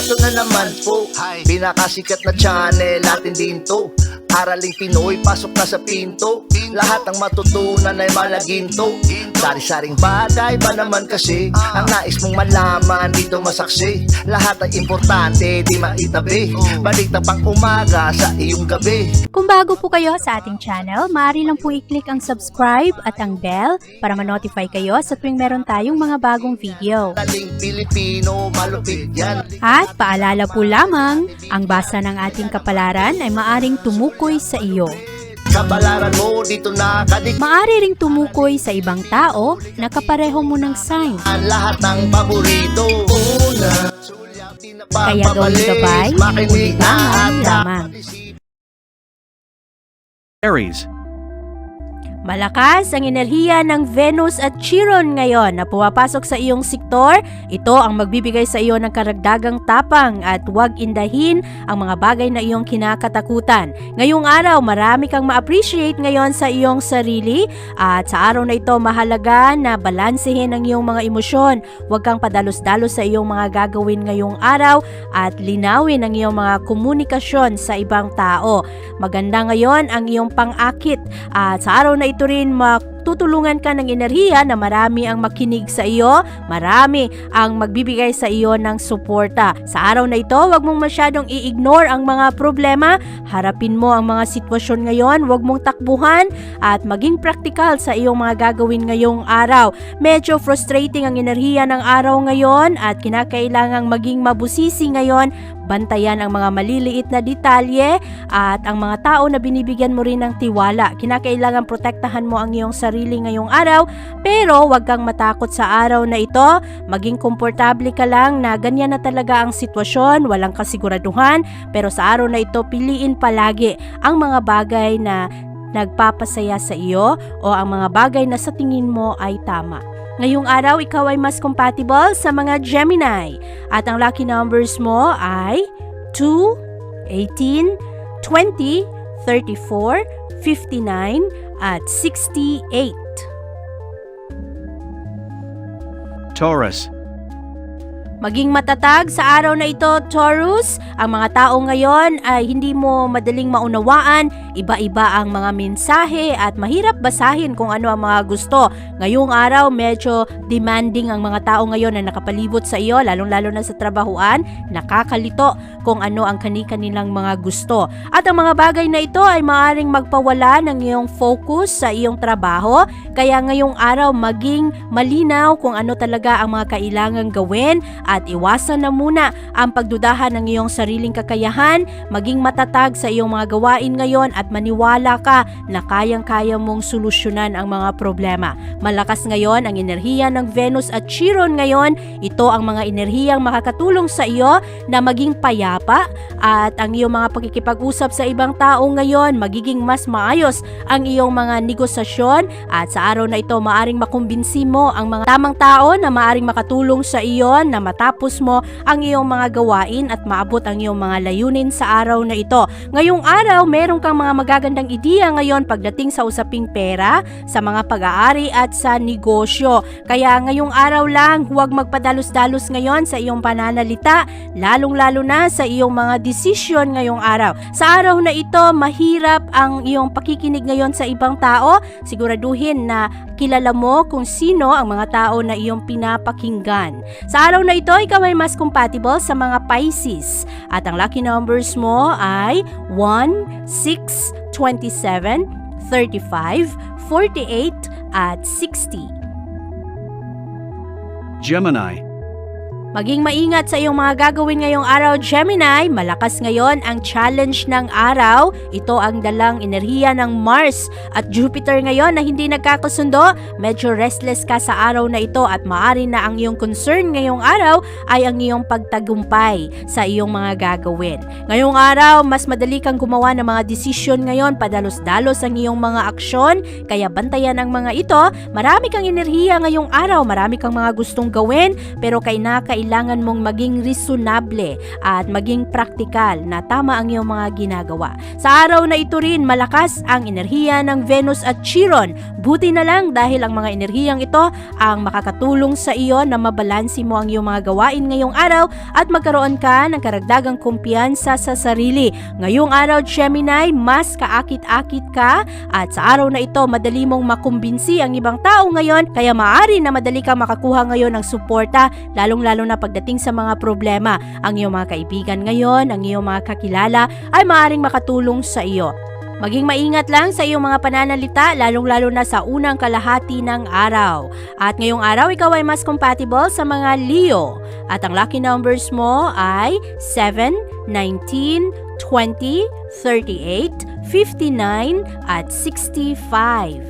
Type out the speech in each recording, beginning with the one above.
Eto na naman po, pinakasikat na channel natin din to. Araling Pinoy, pasok na sa pinto. Lahat ng matutunan ay malaginto. Sari-saring bagay ba naman kasi ang nais mong malaman dito masaksi. Lahat ay importante, di maitabi. Balik na pang umaga sa iyong gabi. Kung bago po kayo sa ating channel, maaari lang po i-click ang subscribe at ang bell para ma-notify kayo sa tuwing meron tayong mga bagong video. Taling Pilipino, malupit yan. At paalala po lamang, ang basa ng ating kapalaran ay maaring tumukoy sa iyo. Kapalaran mo dito nakadik. Maaari ring tumukoy sa ibang tao na kapareho mo ng sign. Lahat ng paborito. Una, Kaya gawing gabay, libangan lamang. Aries. Malakas ang enerhiya ng Venus at Chiron ngayon na pumapasok sa iyong sektor. Ito ang magbibigay sa iyo ng karagdagang tapang at huwag indahin ang mga bagay na iyong kinakatakutan. Ngayong araw, marami kang ma-appreciate ngayon sa iyong sarili at sa araw na ito mahalaga na balansehin ang iyong mga emosyon. Huwag kang padalos-dalos sa iyong mga gagawin ngayong araw at linawin ang iyong mga komunikasyon sa ibang tao. Maganda ngayon ang iyong pang-akit at sa araw na ito rin matutulungan ka ng enerhiya na marami ang makinig sa iyo, marami ang magbibigay sa iyo ng suporta. Sa araw na ito, huwag mong masyadong i-ignore ang mga problema, harapin mo ang mga sitwasyon ngayon, huwag mong takbuhan at maging practical sa iyong mga gagawin ngayong araw. Medyo frustrating ang enerhiya ng araw ngayon at kinakailangang maging mabusisi ngayon. Bantayan ang mga maliliit na detalye at ang mga tao na binibigyan mo rin ng tiwala. Kinakailangan protektahan mo ang iyong sarili ngayong araw, pero huwag kang matakot sa araw na ito. Maging komportable ka lang na ganyan na talaga ang sitwasyon, walang kasiguraduhan, pero sa araw na ito piliin palagi ang mga bagay na nagpapasaya sa iyo o ang mga bagay na sa tingin mo ay tama. Ngayong araw, ikaw ay mas compatible sa mga Gemini. At ang lucky numbers mo ay 2, 18, 20, 34, 59, at 68. Taurus. Maging matatag sa araw na ito, Taurus. Ang mga tao ngayon ay hindi mo madaling maunawaan. Iba-iba ang mga mensahe at mahirap basahin kung ano ang mga gusto. Ngayong araw, medyo demanding ang mga tao ngayon na nakapalibot sa iyo, lalong-lalo na sa trabahuan. Nakakalito kung ano ang kani-kanilang mga gusto. At ang mga bagay na ito ay maaaring magpawala ng iyong focus sa iyong trabaho. Kaya ngayong araw, maging malinaw kung ano talaga ang mga kailangang gawin at iwasan na muna ang pagdudahan ng iyong sariling kakayahan, maging matatag sa iyong mga gawain ngayon at maniwala ka na kayang-kaya mong solusyonan ang mga problema. Malakas ngayon ang enerhiya ng Venus at Chiron ngayon. Ito ang mga enerhiyang makakatulong sa iyo na maging payapa at ang iyong mga pagkikipag-usap sa ibang tao ngayon magiging mas maayos ang iyong mga negosasyon at sa araw na ito maaring makumbinsi mo ang mga tamang tao na maaring makatulong sa iyo na matapos mo ang iyong mga gawain at maabot ang iyong mga layunin sa araw na ito. Ngayong araw, meron kang mga magagandang ideya ngayon pagdating sa usaping pera, sa mga pag-aari at sa negosyo. Kaya ngayong araw lang, huwag magpadalos-dalos ngayon sa iyong pananalita, lalong-lalo na sa iyong mga desisyon ngayong araw. Sa araw na ito, mahirap ang iyong pakikinig ngayon sa ibang tao. Siguraduhin na kilala mo kung sino ang mga tao na iyong pinapakinggan. Sa araw na ito, ikaw ay mas compatible sa mga Pisces. At ang lucky numbers mo ay 1, 6, 27, 35, 48, at 60. Gemini. Maging maingat sa iyong mga gagawin ngayong araw, Gemini. Malakas ngayon ang challenge ng araw. Ito ang dalang enerhiya ng Mars at Jupiter ngayon na hindi nagkakasundo. Medyo restless ka sa araw na ito at maaari na ang iyong concern ngayong araw ay ang iyong pagtagumpay sa iyong mga gagawin. Ngayong araw, mas madali kang gumawa ng mga desisyon ngayon. Padalos-dalos ang iyong mga aksyon. Kaya bantayan ang mga ito. Marami kang enerhiya ngayong araw. Marami kang mga gustong gawin pero kailangan kailangan mong maging reasonable at maging praktikal na tama ang iyong mga ginagawa. Sa araw na ito rin, malakas ang enerhiya ng Venus at Chiron. Buti na lang dahil ang mga enerhiyang ito ang makakatulong sa iyo na mabalansi mo ang iyong mga gawain ngayong araw at magkaroon ka ng karagdagang kumpiyansa sa sarili. Ngayong araw, Gemini, mas kaakit-akit ka at sa araw na ito, madali mong makumbinsi ang ibang tao ngayon kaya maaari na madali kang makakuha ngayon ng suporta lalong-lalo na pagdating sa mga problema. Ang iyong mga kaibigan ngayon, ang iyong mga kakilala ay maaaring makatulong sa iyo. Maging maingat lang sa iyong mga pananalita lalong-lalo na sa unang kalahati ng araw. At ngayong araw, ikaw ay mas compatible sa mga Leo. At ang lucky numbers mo ay 7, 19, 20, 38, 59, at 65.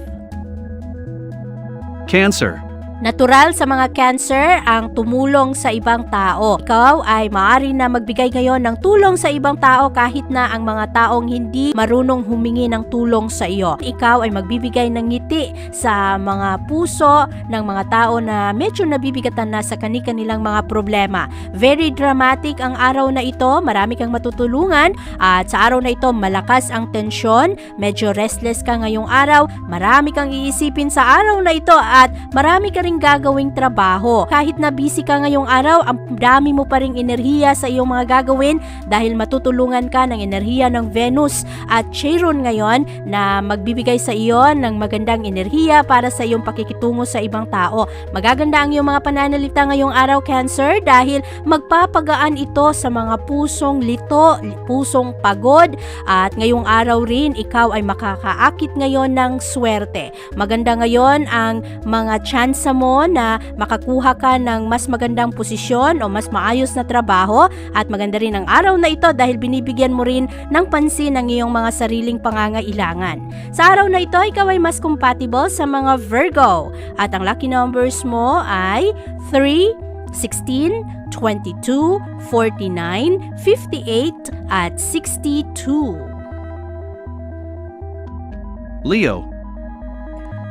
Cancer. Natural sa mga Cancer ang tumulong sa ibang tao. Ikaw ay maaari na magbigay ngayon ng tulong sa ibang tao kahit na ang mga taong hindi marunong humingi ng tulong sa iyo. Ikaw ay magbibigay ng ngiti sa mga puso ng mga tao na medyo nabibigatan na sa kani-kanilang mga problema. Very dramatic ang araw na ito. Marami kang matutulungan at sa araw na ito malakas ang tensyon. Medyo restless ka ngayong araw. Marami kang iisipin sa araw na ito at marami ka ring gagawing trabaho. Kahit na busy ka ngayong araw, ang dami mo pa ring enerhiya sa iyong mga gagawin dahil matutulungan ka ng enerhiya ng Venus at Chiron ngayon na magbibigay sa iyo ng magandang enerhiya para sa iyong pakikitungo sa ibang tao. Magaganda ang iyong mga pananalita ngayong araw, Cancer, dahil magpapagaan ito sa mga pusong lito, pusong pagod at ngayong araw rin ikaw ay makakaakit ngayon ng swerte. Maganda ngayon ang mga tsansa mo na makakuha ka ng mas magandang posisyon o mas maayos na trabaho at maganda rin ang araw na ito dahil binibigyan mo rin ng pansin ang iyong mga sariling pangangailangan. Sa araw na ito, ikaw ay mas compatible sa mga Virgo at ang lucky numbers mo ay 3, 16, 22, 49, 58, at 62. Leo.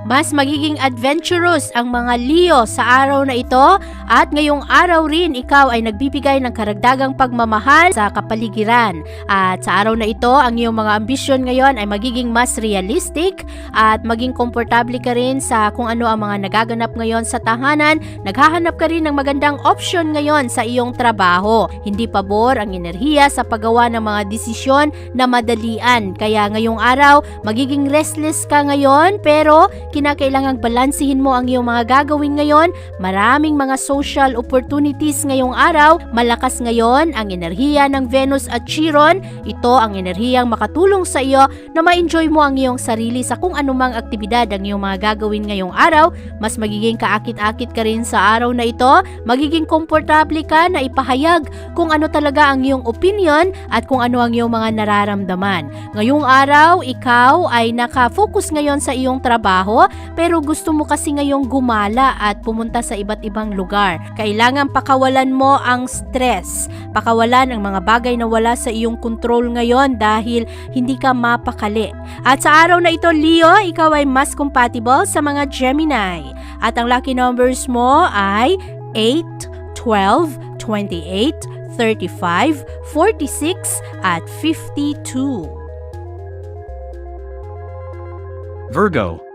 Mas magiging adventurous ang mga Leo sa araw na ito at ngayong araw rin ikaw ay nagbibigay ng karagdagang pagmamahal sa kapaligiran. At sa araw na ito, ang iyong mga ambisyon ngayon ay magiging mas realistic at maging komportable ka rin sa kung ano ang mga nagaganap ngayon sa tahanan. Naghahanap ka rin ng magandang option ngayon sa iyong trabaho. Hindi pabor ang enerhiya sa paggawa ng mga desisyon na madalian. Kaya ngayong araw, magiging restless ka ngayon pero kinakailangang balansihin mo ang iyong mga gagawin ngayon. Maraming mga social opportunities ngayong araw. Malakas ngayon ang enerhiya ng Venus at Chiron. Ito ang enerhiyang makatulong sa iyo na ma-enjoy mo ang iyong sarili sa kung anumang aktibidad ang iyong mga gagawin ngayong araw. Mas magiging kaakit-akit ka rin sa araw na ito. Magiging komportable ka na ipahayag kung ano talaga ang iyong opinion at kung ano ang iyong mga nararamdaman. Ngayong araw, ikaw ay nakafocus ngayon sa iyong trabaho pero gusto mo kasi ngayong gumala at pumunta sa iba't ibang lugar. Kailangan pakawalan mo ang stress. Pakawalan ang mga bagay na wala sa iyong kontrol ngayon dahil hindi ka mapakali. At sa araw na ito, Leo, ikaw ay mas compatible sa mga Gemini. At ang lucky numbers mo ay 8, 12, 28, 35, 46, at 52. Virgo.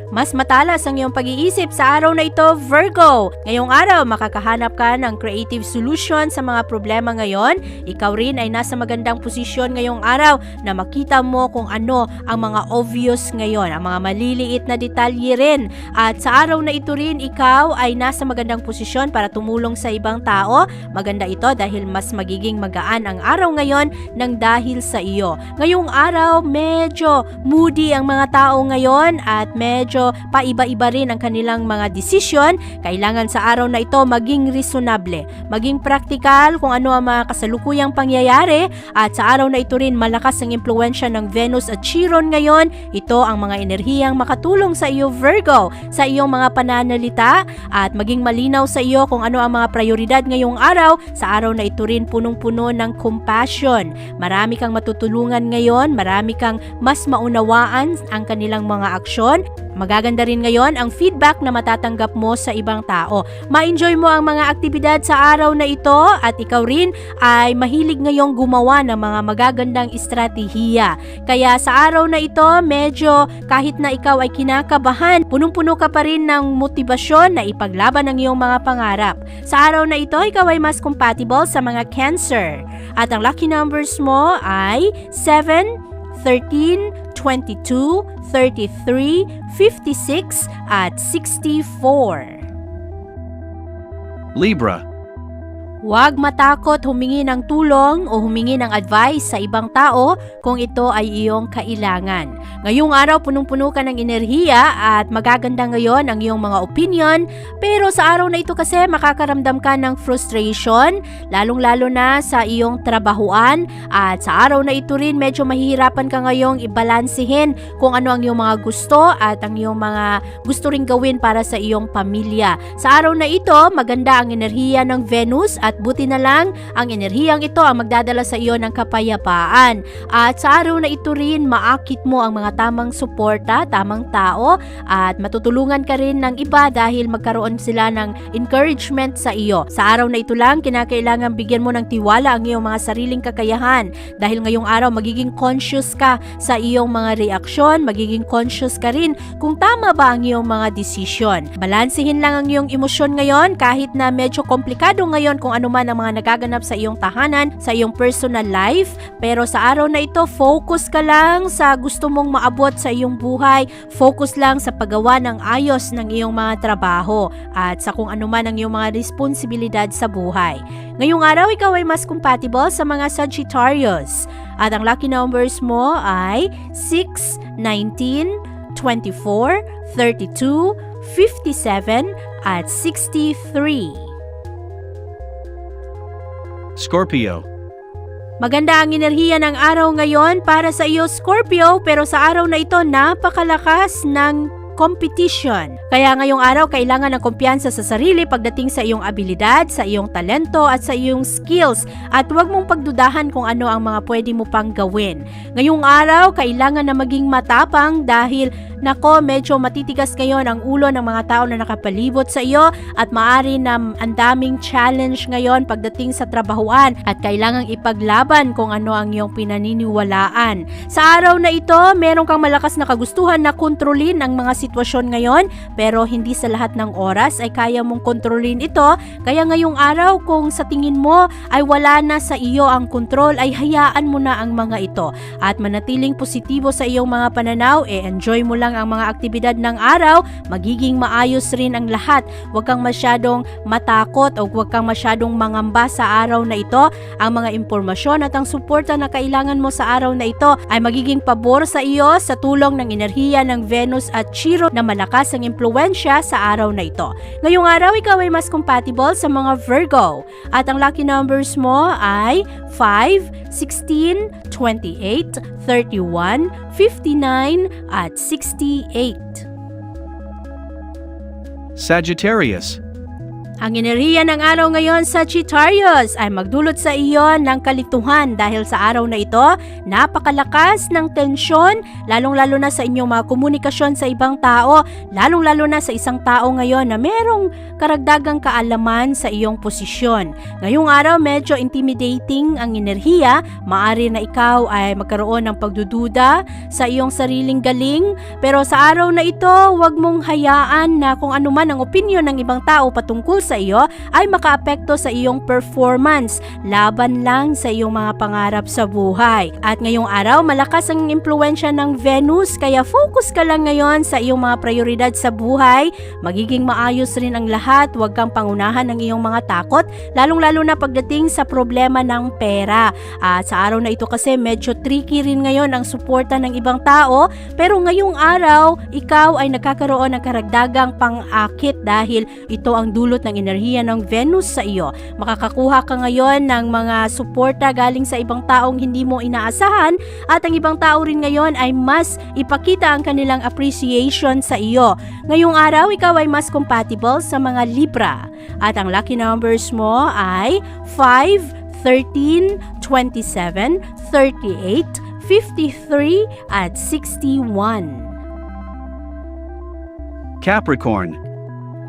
Mas matalas ang iyong pag-iisip sa araw na ito, Virgo. Ngayong araw, makakahanap ka ng creative solution sa mga problema ngayon. Ikaw rin ay nasa magandang posisyon ngayong araw na makita mo kung ano ang mga obvious ngayon, ang mga maliliit na detalye rin. At sa araw na ito rin, ikaw ay nasa magandang posisyon para tumulong sa ibang tao. Maganda ito dahil mas magiging magaan ang araw ngayon ng dahil sa iyo. Ngayong araw, medyo moody ang mga tao ngayon at medyo paiba-iba rin ang kanilang mga desisyon. Kailangan sa araw na ito maging reasonable, maging praktikal kung ano ang mga kasalukuyang pangyayari at sa araw na ito rin malakas ang impluwensya ng Venus at Chiron ngayon. Ito ang mga enerhiyang makatulong sa iyo, Virgo, sa iyong mga pananalita at maging malinaw sa iyo kung ano ang mga prioridad ngayong araw. Sa araw na ito rin punong-puno ng compassion. Marami kang matutulungan ngayon, marami kang mas maunawaan ang kanilang mga aksyon. Magaganda rin ngayon ang feedback na matatanggap mo sa ibang tao. Ma-enjoy mo ang mga aktibidad sa araw na ito at ikaw rin ay mahilig ngayong gumawa ng mga magagandang estratehiya. Kaya sa araw na ito, medyo kahit na ikaw ay kinakabahan, punong-puno ka pa rin ng motibasyon na ipaglaban ang iyong mga pangarap. Sa araw na ito, ikaw ay mas compatible sa mga Cancer. At ang lucky numbers mo ay 7, 13, 22, 33, 56 at 64. Libra. Huwag matakot humingi ng tulong o humingi ng advice sa ibang tao kung ito ay iyong kailangan. Ngayong araw, punong-puno ka ng enerhiya at magaganda ngayon ang iyong mga opinion. Pero sa araw na ito kasi makakaramdam ka ng frustration, lalong-lalo na sa iyong trabahuan. At sa araw na ito rin medyo mahihirapan ka ngayong ibalansihin kung ano ang iyong mga gusto at ang iyong mga gusto ring gawin para sa iyong pamilya. Sa araw na ito, maganda ang enerhiya ng Venus at buti na lang ang enerhiyang ito ang magdadala sa iyo ng kapayapaan. At sa araw na ito rin, maakit mo ang mga tamang suporta, tamang tao at matutulungan ka rin ng iba dahil magkaroon sila ng encouragement sa iyo. Sa araw na ito lang, kinakailangan bigyan mo ng tiwala ang iyong mga sariling kakayahan dahil ngayong araw magiging conscious ka sa iyong mga reaksyon, magiging conscious ka rin kung tama ba ang iyong mga desisyon. Balansehin lang ang iyong emosyon ngayon kahit na medyo komplikado ngayon kung ano man ang mga nagaganap sa iyong tahanan, sa iyong personal life. Pero sa araw na ito, focus ka lang sa gusto mong maabot sa iyong buhay. Focus lang sa paggawa ng ayos ng iyong mga trabaho at sa kung ano man ang iyong mga responsibilidad sa buhay. Ngayong araw, ikaw ay mas compatible sa mga Sagittarius. At ang lucky numbers mo ay 6, 19, 24, 32, 57 at 63. Scorpio. Maganda ang enerhiya ng araw ngayon para sa iyo, Scorpio, pero sa araw na ito napakalakas ng competition. Kaya ngayong araw, kailangan ng kumpiyansa sa sarili pagdating sa iyong abilidad, sa iyong talento at sa iyong skills. At huwag mong pagdudahan kung ano ang mga pwede mo pang gawin. Ngayong araw, kailangan na maging matapang dahil nako, medyo matitigas ngayon ang ulo ng mga tao na nakapalibot sa iyo at maari na ang daming challenge ngayon pagdating sa trabahuan at kailangang ipaglaban kung ano ang iyong pinaniniwalaan. Sa araw na ito, meron kang malakas na kagustuhan na kontrolin ang mga sitwasyon ngayon pero hindi sa lahat ng oras ay kaya mong kontrolin ito. Kaya ngayong araw, kung sa tingin mo ay wala na sa iyo ang kontrol, ay hayaan mo na ang mga ito at manatiling positibo sa iyong mga pananaw. Enjoy mo lang ang mga aktibidad ng araw, magiging maayos rin ang lahat. Huwag kang masyadong matakot o huwag kang masyadong mangamba sa araw na ito. Ang mga impormasyon at ang suporta na kailangan mo sa araw na ito ay magiging pabor sa iyo sa tulong ng enerhiya ng Venus at Chiron na malakas ang impluensya sa araw na ito. Ngayong araw, ikaw ay mas compatible sa mga Virgo at ang lucky numbers mo ay 5, 16, 28, 31, 59 at 68. Sagittarius. Ang enerhiya ng araw ngayon, Sagittarius, ay magdulot sa iyo ng kalituhan dahil sa araw na ito, napakalakas ng tensyon, lalong-lalo na sa inyong mga komunikasyon sa ibang tao, lalong-lalo na sa isang tao ngayon na merong karagdagang kaalaman sa iyong posisyon. Ngayong araw, medyo intimidating ang enerhiya, maari na ikaw ay magkaroon ng pagdududa sa iyong sariling galing, pero sa araw na ito, huwag mong hayaan na kung ano man ang opinyon ng ibang tao patungkol sa iyo ay makaapekto sa iyong performance. Laban lang sa iyong mga pangarap sa buhay. At ngayong araw, malakas ang impluensya ng Venus, kaya focus ka lang ngayon sa iyong mga prioridad sa buhay. Magiging maayos rin ang lahat. Huwag kang pangunahan ng iyong mga takot, lalong-lalo na pagdating sa problema ng pera. At sa araw na ito kasi medyo tricky rin ngayon ang suporta ng ibang tao, pero ngayong araw, ikaw ay nagkakaroon ng karagdagang pang-akit dahil ito ang dulot ng enerhiya ng Venus sa iyo. Makakakuha ka ngayon ng mga suporta galing sa ibang taong hindi mo inaasahan at ang ibang tao rin ngayon ay mas ipakita ang kanilang appreciation sa iyo. Ngayong araw, ikaw ay mas compatible sa mga Libra at ang lucky numbers mo ay 5, 13, 27, 38, 53 at 61. Capricorn.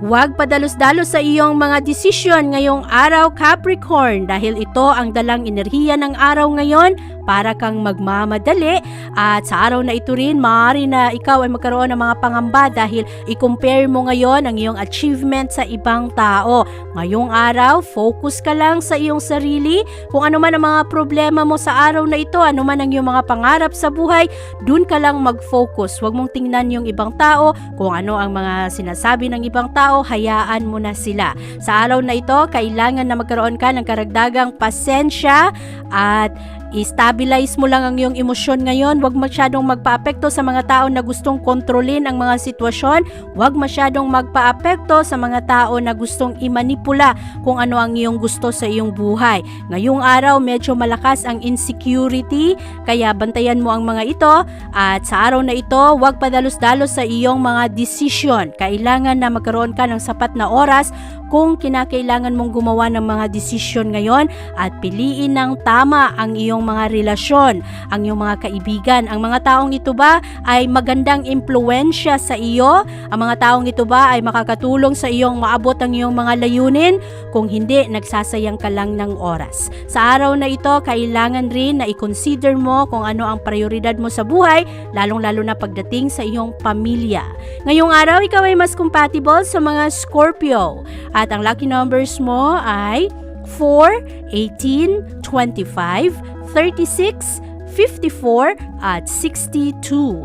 Huwag padalos-dalos sa iyong mga desisyon ngayong araw, Capricorn, dahil ito ang dalang enerhiya ng araw ngayon para kang magmamadali, at sa araw na ito rin, maaari na ikaw ay magkaroon ng mga pangamba dahil i-compare mo ngayon ang iyong achievement sa ibang tao. Ngayong araw, focus ka lang sa iyong sarili. Kung ano man ang mga problema mo sa araw na ito, ano man ang iyong mga pangarap sa buhay, dun ka lang mag-focus. Huwag mong tingnan yung ibang tao, kung ano ang mga sinasabi ng ibang tao, hayaan mo na sila. Sa araw na ito, kailangan na magkaroon ka ng karagdagang pasensya at i-stabilize mo lang ang iyong emosyon ngayon. Huwag masyadong magpaapekto sa mga tao na gustong kontrolin ang mga sitwasyon. Huwag masyadong magpaapekto sa mga tao na gustong imanipula kung ano ang iyong gusto sa iyong buhay. Ngayong araw, medyo malakas ang insecurity, kaya bantayan mo ang mga ito. At sa araw na ito, huwag padalos-dalos sa iyong mga desisyon. Kailangan na magkaroon ka ng sapat na oras kung kinakailangan mong gumawa ng mga desisyon ngayon, at piliin ng tama ang iyong mga relasyon, ang iyong mga kaibigan. Ang mga taong ito ba ay magandang impluwensya sa iyo? Ang mga taong ito ba ay makakatulong sa iyong maabot ang iyong mga layunin? Kung hindi, nagsasayang ka lang ng oras. Sa araw na ito, kailangan rin na i-consider mo kung ano ang prioridad mo sa buhay, lalong-lalo na pagdating sa iyong pamilya. Ngayong araw, ikaw ay mas compatible sa mga Scorpio. At ang lucky numbers mo ay 4, 18, 25, 36, 54, at 62.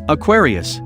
Aquarius.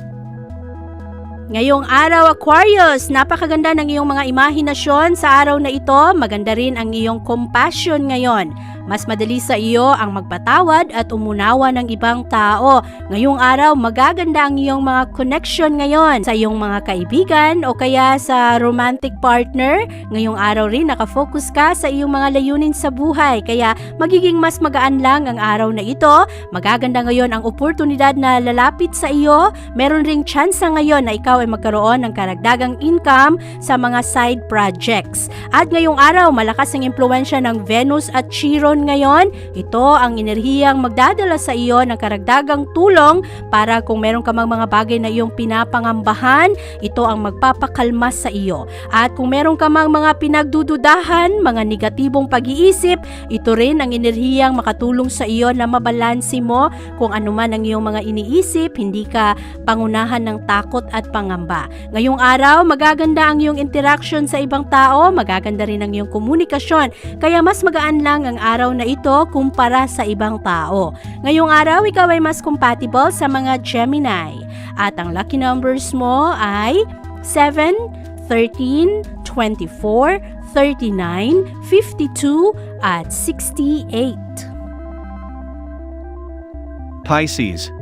Ngayong araw, Aquarius, napakaganda ng iyong mga imahinasyon sa araw na ito. Maganda rin ang iyong compassion ngayon. Mas madali sa iyo ang magpatawad at umunawa ng ibang tao. Ngayong araw, magaganda ang iyong mga connection ngayon sa iyong mga kaibigan o kaya sa romantic partner. Ngayong araw rin, nakafocus ka sa iyong mga layunin sa buhay. Kaya magiging mas magaan lang ang araw na ito. Magaganda ngayon ang oportunidad na lalapit sa iyo. Meron ring tsansa ngayon na ikaw ay magkaroon ng karagdagang income sa mga side projects. At ngayong araw, malakas ang impluwensya ng Venus at Chiron ngayon. Ito ang enerhiyang magdadala sa iyo ng karagdagang tulong para kung meron ka mga bagay na iyong pinapangambahan, ito ang magpapakalma sa iyo. At kung meron ka mga pinagdududahan, mga negatibong pag-iisip, ito rin ang enerhiyang makatulong sa iyo na mabalansi mo kung ano man ang iyong mga iniisip, hindi ka pangunahan ng takot at pangamba. Ngayong araw, magaganda ang iyong interaction sa ibang tao, magaganda rin ang iyong komunikasyon, kaya mas magaan lang ang araw na ito kumpara sa ibang tao. Ngayong araw, ikaw ay mas compatible sa mga Gemini. At ang lucky numbers mo ay 7, 13, 24, 39, 52, at 68. Pisces.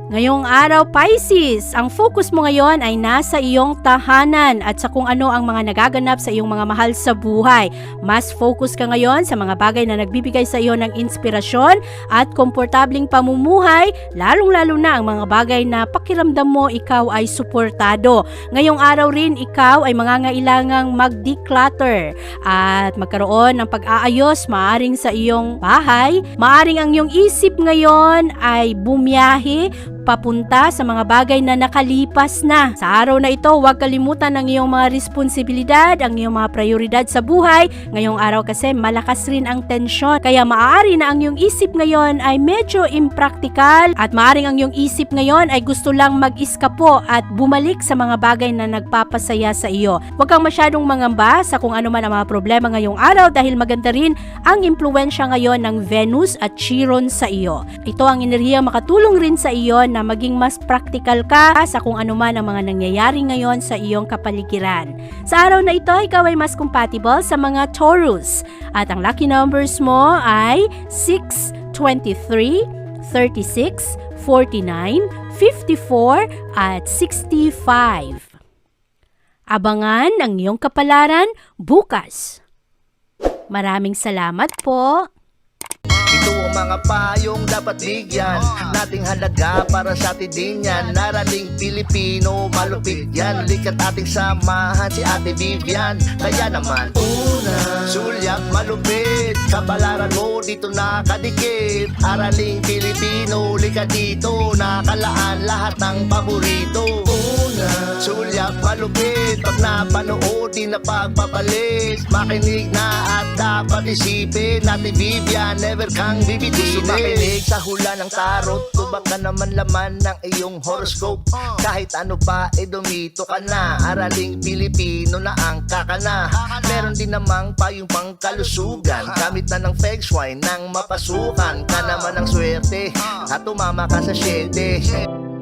Ngayong araw, Pisces, ang focus mo ngayon ay nasa iyong tahanan at sa kung ano ang mga nagaganap sa iyong mga mahal sa buhay. Mas focus ka ngayon sa mga bagay na nagbibigay sa iyo ng inspirasyon at komportabling pamumuhay, lalong-lalo na ang mga bagay na pakiramdam mo ikaw ay suportado. Ngayong araw rin, ikaw ay mangangailangang mag-declutter at magkaroon ng pag-aayos, maaring sa iyong bahay. Maaring ang iyong isip ngayon ay bumiyahe papunta sa mga bagay na nakalipas na. Sa araw na ito, huwag kalimutan ang iyong mga responsibilidad, ang iyong mga prioridad sa buhay. Ngayong araw kasi malakas rin ang tensyon. Kaya maaari na ang iyong isip ngayon ay medyo impractical at maaring ang iyong isip ngayon ay gusto lang mag-iskapo at bumalik sa mga bagay na nagpapasaya sa iyo. Huwag kang masyadong mangamba sa kung ano man ang mga problema ngayong araw dahil maganda rin ang impluwensya ngayon ng Venus at Chiron sa iyo. Ito ang enerhiya makatulong rin sa iyo na maging mas practical ka sa kung ano man ang mga nangyayari ngayon sa iyong kapaligiran. Sa araw na ito, ikaw ay mas compatible sa mga Taurus. At ang lucky numbers mo ay 6, 23, 36, 49, 54, at 65. Abangan ang iyong kapalaran bukas. Maraming salamat po. Ito ang mga payong dapat bigyan nating halaga para sa atin din yan. Narating Pilipino, malupit yan. Likat ating samahan si Ate Vivian. Kaya naman, una, sulyak malupit. Kabalaran mo dito nakadikit. Araling Pilipino, lika dito. Nakalaan lahat ng paborito. Una, sulyap malupit. Pag napanood, di na pagpapalit. Makinig na at dapat isipin. Natin Vivian, never kang bibitinin. Makinig sa hula ng tarot. Tubak ka naman laman ng iyong horoscope. Kahit ano pa, dumito ka na. Araling Pilipino na angka ka na. Meron din namang payong pangkalusugan. Gamit na ng feng shui nang mapasukan ka naman ng swerte at tumama ka sa 7.